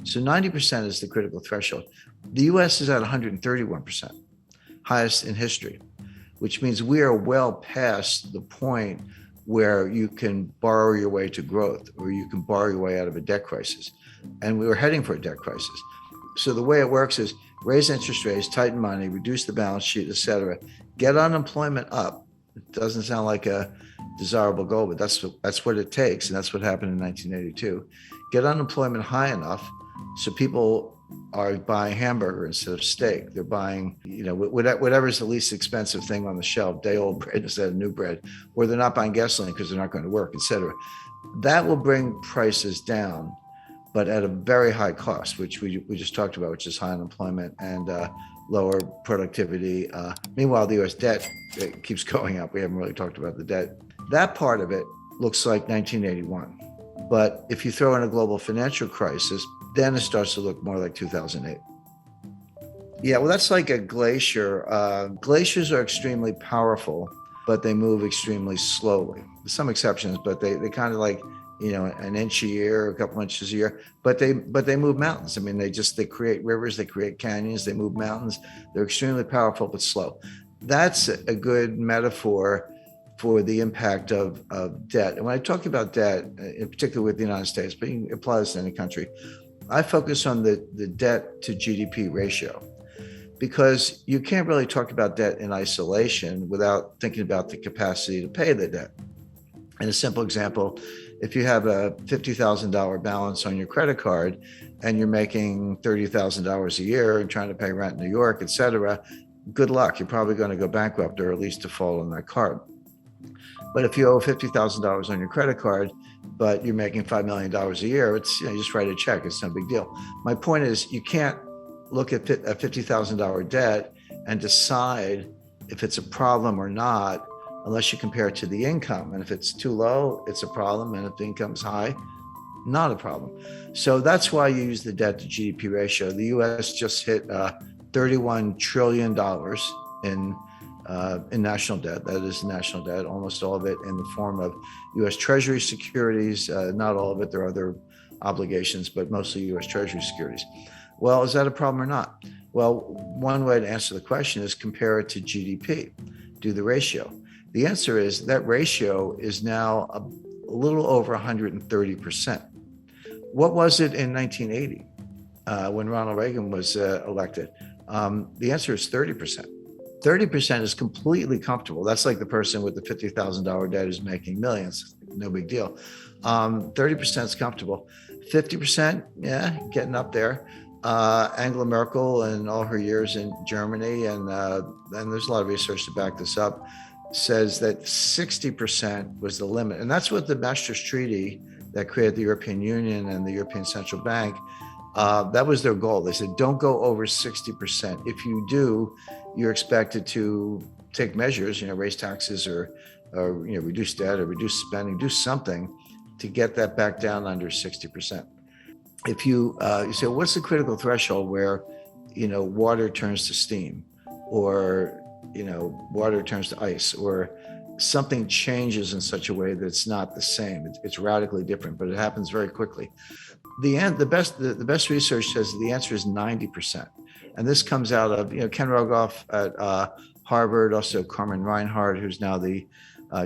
So 90% is the critical threshold. The US is at 131%, highest in history, which means we are well past the point where you can borrow your way to growth or you can borrow your way out of a debt crisis. And we were heading for a debt crisis. So the way it works is raise interest rates, tighten money, reduce the balance sheet, et cetera, get unemployment up. It doesn't sound like a desirable goal, but that's what it takes. And that's what happened in 1982. Get unemployment high enough so people are buying hamburger instead of steak. They're buying, whatever's the least expensive thing on the shelf, day-old bread instead of new bread, or they're not buying gasoline because they're not going to work, et cetera. That will bring prices down, but at a very high cost, which we just talked about, which is high unemployment and lower productivity. Meanwhile, the U.S. debt keeps going up. We haven't really talked about the debt. That part of it looks like 1981. But if you throw in a global financial crisis, then it starts to look more like 2008. Yeah, well, that's like a glacier. Glaciers are extremely powerful, but they move extremely slowly. There's some exceptions, but they kind of like, an inch a year, a couple inches a year, but they move mountains. I mean, they create rivers, they create canyons, they move mountains. They're extremely powerful, but slow. That's a good metaphor for the impact of debt. And when I talk about debt, in particular with the United States, but you can apply this to any country, I focus on the debt to GDP ratio, because you can't really talk about debt in isolation without thinking about the capacity to pay the debt. And a simple example, if you have a $50,000 balance on your credit card and you're making $30,000 a year and trying to pay rent in New York, et cetera, good luck. You're probably going to go bankrupt or at least default on that card. But if you owe $50,000 on your credit card, but you're making $5 million a year, it's, you just write a check. It's no big deal. My point is, you can't look at a $50,000 debt and decide if it's a problem or not unless you compare it to the income. And if it's too low, it's a problem. And if the income's high, not a problem. So that's why you use the debt to GDP ratio. The US just hit $31 trillion in national debt. That is national debt, almost all of it in the form of US Treasury securities, not all of it. There are other obligations, but mostly US Treasury securities. Well, is that a problem or not? Well, one way to answer the question is compare it to GDP, do the ratio. The answer is that ratio is now a little over 130%. What was it in 1980 when Ronald Reagan was elected? The answer is 30%. 30% is completely comfortable. That's like the person with the $50,000 debt who's making millions. No big deal. 30% is comfortable. 50%, yeah, getting up there. Angela Merkel and all her years in Germany, and there's a lot of research to back this up, says that 60% was the limit. And that's what the Maastricht Treaty that created the European Union and the European Central Bank, that was their goal. They said, don't go over 60%. If you do, you're expected to take measures, raise taxes or reduce debt or reduce spending, do something to get that back down under 60%. If you say, what's the critical threshold where, water turns to steam, or, water turns to ice, or something changes in such a way that it's not the same. It's radically different, but it happens very quickly. The best research says the answer is 90%. And this comes out of, Ken Rogoff at Harvard, also Carmen Reinhart, who's now the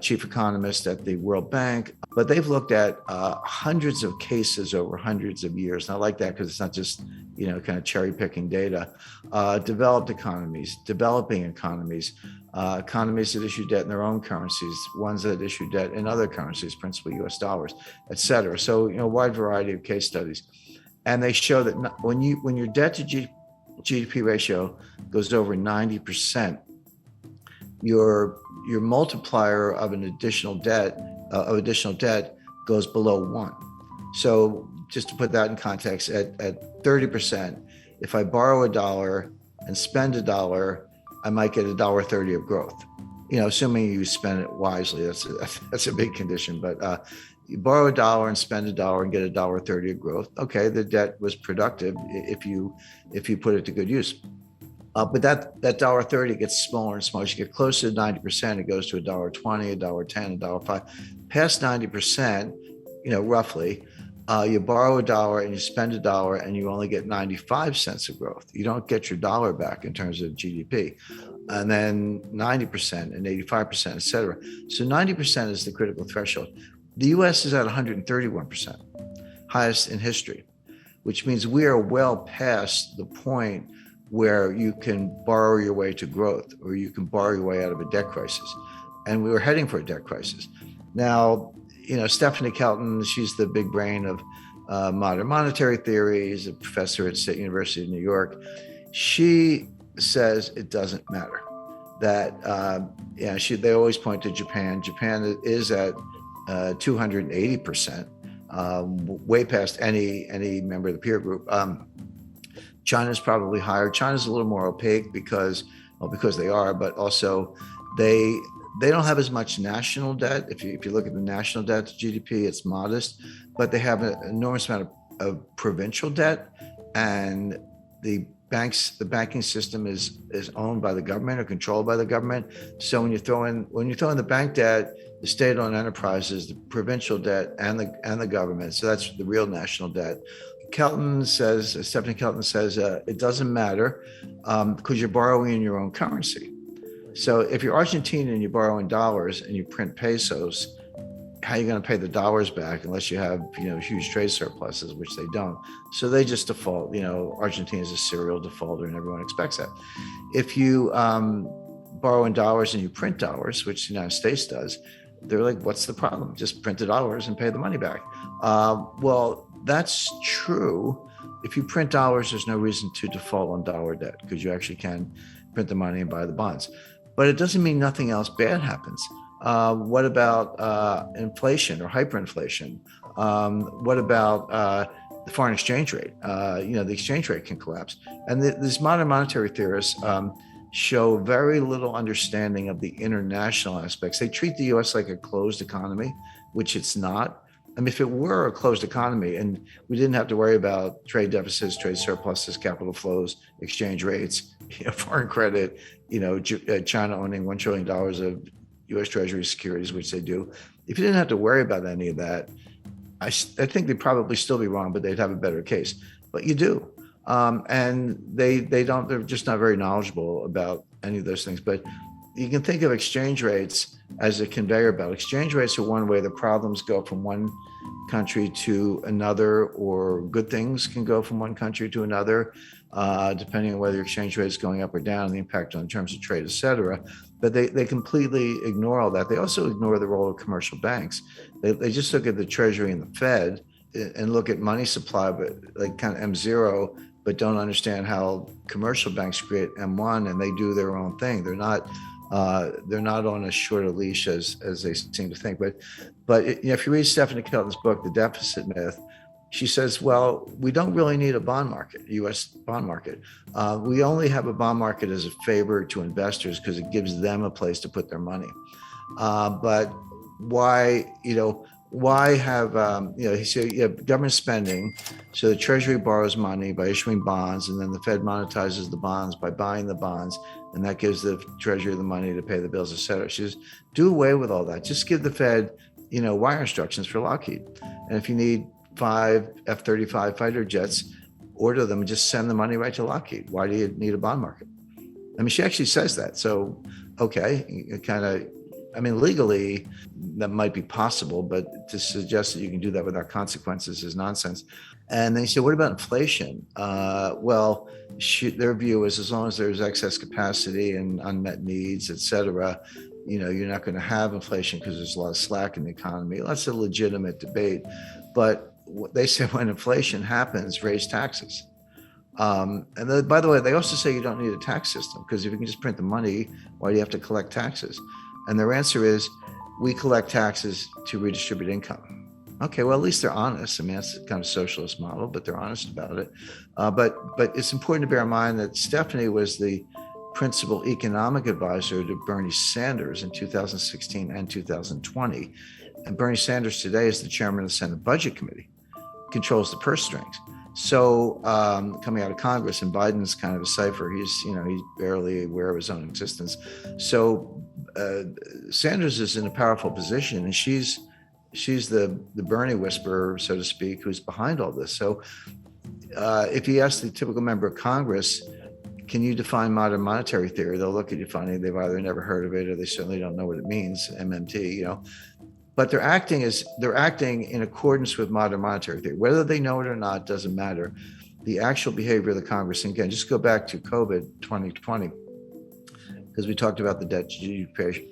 chief economist at the World Bank. But they've looked at hundreds of cases over hundreds of years. And I like that because it's not just, kind of cherry picking data. Developed economies, developing economies, economies that issue debt in their own currencies, ones that issue debt in other currencies, principally US dollars, et cetera. So, a wide variety of case studies. And they show that when your debt to GDP ratio goes over 90%, your multiplier of additional debt goes below 1. So just to put that in context, at 30%, if I borrow $1 and spend $1, I might get $1.30 of growth. Assuming you spend it wisely, that's a big condition. But you borrow $1 and spend $1 and get $1.30 of growth. Okay, the debt was productive if you put it to good use. But that $1.30 gets smaller and smaller. As you get closer to 90%, it goes to $1.20, $1.10, $1.05. Past 90%, roughly, You borrow a dollar and you spend a dollar and you only get 95 cents of growth. You don't get your dollar back in terms of GDP. And then 90% and 85%, et cetera. So 90% is the critical threshold. The US is at 131%, highest in history, which means we are well past the point where you can borrow your way to growth or you can borrow your way out of a debt crisis. And we were heading for a debt crisis. Now, Stephanie Kelton, she's the big brain of modern monetary theory. She's a professor at State University of New York. She says it doesn't matter. That they always point to Japan. Japan is at 280%, way past any member of the peer group. China's probably higher. China's a little more opaque because they are, but also they don't have as much national debt. If you look at the national debt to GDP, it's modest, but they have an enormous amount of provincial debt, and the banking system is owned by the government or controlled by the government. So when you throw in the bank debt, the state-owned enterprises, the provincial debt, and the government, so that's the real national debt. Stephanie Kelton says it doesn't matter because you're borrowing in your own currency. So if you're Argentine and you borrow in dollars and you print pesos, how are you going to pay the dollars back unless you have huge trade surpluses, which they don't? So they just default. Argentina is a serial defaulter, and everyone expects that. If you borrow in dollars and you print dollars, which the United States does, they're like, "What's the problem? Just print the dollars and pay the money back." Well, that's true. If you print dollars, there's no reason to default on dollar debt because you actually can print the money and buy the bonds. But it doesn't mean nothing else bad happens. What about inflation or hyperinflation? What about the foreign exchange rate? The exchange rate can collapse. And these modern monetary theorists show very little understanding of the international aspects. They treat the US like a closed economy, which it's not. I mean, if it were a closed economy and we didn't have to worry about trade deficits, trade surpluses, capital flows, exchange rates, foreign credit, China owning $1 trillion of U.S. Treasury securities, which they do. If you didn't have to worry about any of that, I think they'd probably still be wrong, but they'd have a better case. But you do. And they don't, they're just not very knowledgeable about any of those things. But you can think of exchange rates as a conveyor belt. Exchange rates are one way the problems go from one country to another, or good things can go from one country to another, depending on whether your exchange rate is going up or down, the impact on terms of trade, et cetera. But they completely ignore all that. They also ignore the role of commercial banks. They just look at the Treasury and the Fed and look at money supply, but like kind of M0, but don't understand how commercial banks create M1 and they do their own thing. They're not on as short a leash as they seem to think. But if you read Stephanie Kelton's book, The Deficit Myth, she says, well, we don't really need a bond market, U.S. bond market. We only have a bond market as a favor to investors because it gives them a place to put their money. But why have, he said, you have government spending. So the Treasury borrows money by issuing bonds, and then the Fed monetizes the bonds by buying the bonds. And that gives the Treasury the money to pay the bills, et cetera. She says, do away with all that. Just give the Fed, wire instructions for Lockheed. And if you need 5 F-35 fighter jets, order them and just send the money right to Lockheed. Why do you need a bond market? I mean, she actually says that. So, okay, legally that might be possible, but to suggest that you can do that without consequences is nonsense. And then you say, what about inflation? Their view is as long as there's excess capacity and unmet needs, et cetera, you're not going to have inflation because there's a lot of slack in the economy. That's a legitimate debate. But they say when inflation happens, raise taxes. And then, by the way, they also say you don't need a tax system because if you can just print the money, why do you have to collect taxes? And their answer is, we collect taxes to redistribute income. Okay, well, at least they're honest. I mean, that's kind of socialist model, but they're honest about it. But it's important to bear in mind that Stephanie was the principal economic advisor to Bernie Sanders in 2016 and 2020. And Bernie Sanders today is the chairman of the Senate Budget Committee, controls the purse strings. So coming out of Congress, and Biden's kind of a cipher. He's barely aware of his own existence. So Sanders is in a powerful position, and she's she's the Bernie whisperer, so to speak, who's behind all this. So if you ask the typical member of Congress, can you define modern monetary theory? They'll look at you funny. They've either never heard of it or they certainly don't know what it means, MMT, But they're acting in accordance with modern monetary theory. Whether they know it or not doesn't matter. The actual behavior of the Congress, and again, just go back to COVID 2020, because we talked about the debt to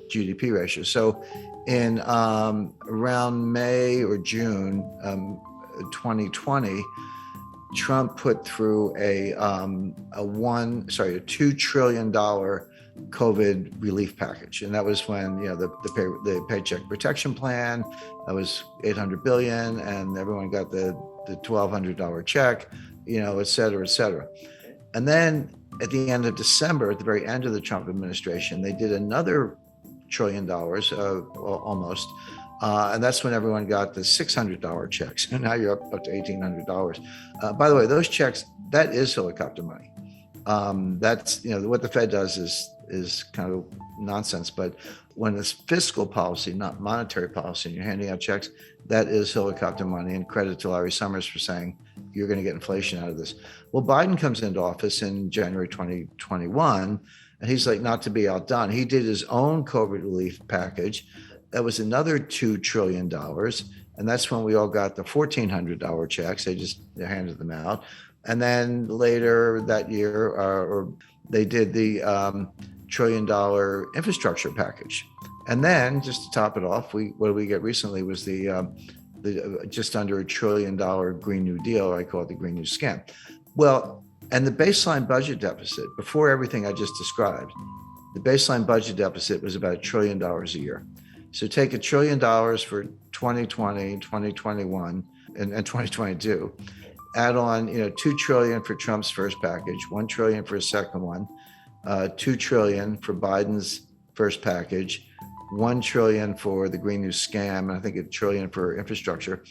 GDP ratio. So in around May or June 2020, Trump put through a $2 trillion COVID relief package, and that was when the Paycheck Protection Plan, that was $800 billion, and everyone got the $1,200 check, et cetera, et cetera. And then at the end of December, at the very end of the Trump administration, they did another $1 trillion, almost. And that's when everyone got the $600 checks. And now you're up to $1,800. By the way, those checks, that is helicopter money. That's, what the Fed does is kind of nonsense. But when it's fiscal policy, not monetary policy, and you're handing out checks, that is helicopter money. And credit to Larry Summers for saying, you're going to get inflation out of this. Well, Biden comes into office in January 2021, and he's like, not to be outdone, he did his own COVID relief package. That was another $2 trillion. And that's when we all got the $1,400 checks. They handed them out. And then later that year, or they did the $1 trillion infrastructure package. And then just to top it off, what did we get recently was the just under $1 trillion Green New Deal, or I call it the Green New Scam. Well, and the baseline budget deficit, before everything I just described, the baseline budget deficit was about $1 trillion a year. So take $1 trillion for 2020, 2021, and 2022. Add on, $2 trillion for Trump's first package, $1 trillion for his second one, $2 trillion for Biden's first package, $1 trillion for the Green New Scam, and I think $1 trillion for infrastructure.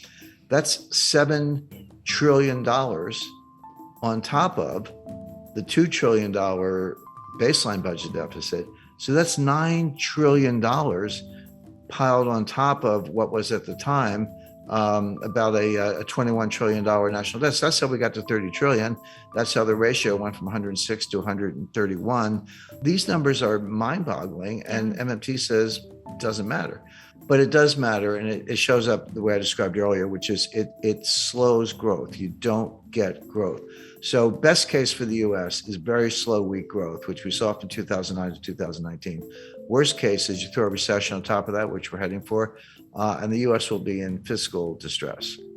That's $7 trillion on top of the $2 trillion baseline budget deficit. So that's $9 trillion piled on top of what was at the time about a $21 trillion national debt. So that's how we got to 30 trillion. That's how the ratio went from 106 to 131. These numbers are mind-boggling, and MMT says it doesn't matter. But it does matter, and it shows up the way I described earlier, which is it slows growth. You don't get growth. So best case for the U.S. is very slow, weak growth, which we saw from 2009 to 2019. Worst case is you throw a recession on top of that, which we're heading for, and the U.S. will be in fiscal distress.